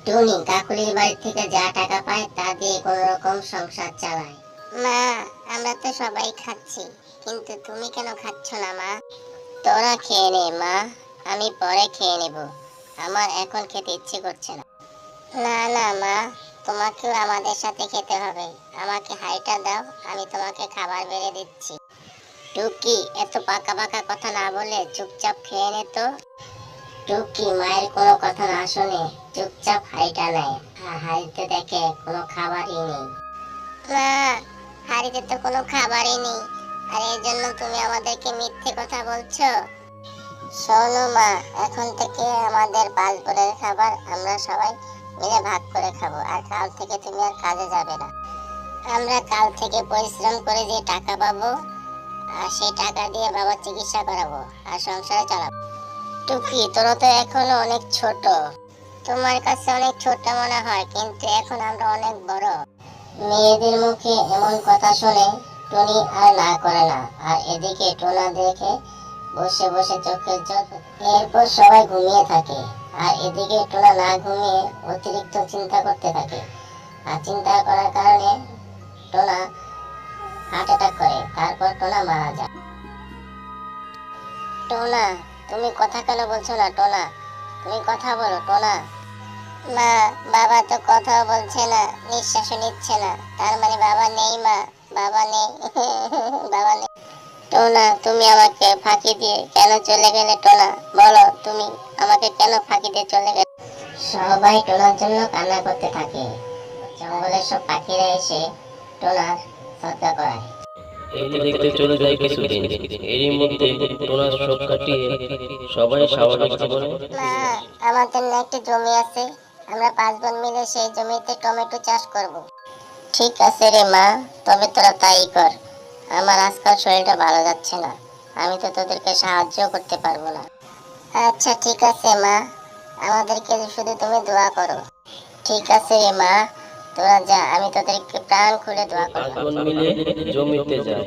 টুনি কাকুলির বাড়ি থেকে যা টাকা পায় তা দিয়ে কোনো রকম সংসার চালায়। মা, আমরা তো সবাই খাচ্ছি, কিন্তু তুমি কেন খাচ্ছ না মা? তোরা খেয়ে নে মা, আমি পরে খেয়ে নেব। আমার এখন খেতে ইচ্ছে করছে না। না না মা, তোমাকেও আমাদের সাথে খেতে হবে। আমাকে হাঁড়িটা দাও, আমি তোমাকে খাবার বেড়ে দিচ্ছি। টুকি, এত পাকা পাকা কথা না বলে চুপচাপ খেয়ে নে তো। টুকি মায়ের কোনো কথা না শুনে চুপচাপ হাঁড়িটা নেয়, আর হাঁড়িতে দেখে কোনো খাবারই নেই। মা, হাঁড়িতে তো কোনো খাবারই নেই, আর এই জন্য তুমি আমাদেরকে মিথ্যে কথা বলছো। শোনো মা, এখন থেকে আমাদের 5 বোনের খাবার আমরা সবাই মিলে ভাগ করে খাবো, আর কাল থেকে তুমি আর কাজে যাবে না। আমরা কাল থেকে পরিশ্রম করে যে টাকা পাবো, আর সেই টাকা দিয়ে বাবার চিকিৎসা করাবো আর সংসার চালাবো। টুকি, তোরা তো এখনো অনেক ছোট, তোমার কাছে অনেক ছোট মনে হয়, কিন্তু এখন আমরা অনেক বড়। মেয়েদের মুখে এমন কথা শুনে টুনি আর না করে না, আর এদিকে টোনা দেখে বসে বসে চোখের জল। এরপর সবাই ঘুমিয়ে থাকে, আর এদিকে টোনা না ঘুমিয়ে অতিরিক্ত চিন্তা করতে থাকে, আর চিন্তা করার কারণে টোনা হার্ট অ্যাটাক করে, তারপর টোনা মারা যায়। টোনা, তুমি কথা কেন বলছো না? টোনা, তুমি কথা বলো টোনা। মা, বাবা তো কথা বলছে না, নিঃশ্বাসও নিচ্ছে না, তার মানে বাবা নেই মা, বাবা নেই। বাবা নেই। টোনা, তুমি আমাকে ফাঁকি দিয়ে কেন চলে গেলে? টোনা, বলো তুমি আমাকে কেন ফাঁকি দিয়ে চলে গেলে? সবাই টোনার জন্য কান্না করতে থাকে। জঙ্গলের সব পাখিরা এসে টোনার শ্রদ্ধা করায়। দেখতে দেখতে চলে যায় কিছুদিন। এরই মধ্যে টোনার শোক কাটিয়ে সবাই স্বাভাবিক জীবনে। মা, আমাদের না একটা জমি আছে, আমরা 5 বোন মিলে সেই জমিতে টমেটো চাষ করব। ঠিক আছে রে মা, তবে তোরা তাই কর। আমার আজকাল শরীরটা ভালো যাচ্ছে না, আমি তো তোদেরকে সাহায্য করতে পারবো না। আচ্ছা ঠিক আছে মা, আমাদেরকে শুধু তুমি দোয়া করো। ঠিক আছে রে মা, তোরা যা, আমি তোদেরকে প্রাণ খুলে দোয়া করব। 5 বোন মিলে জমিতে যায়।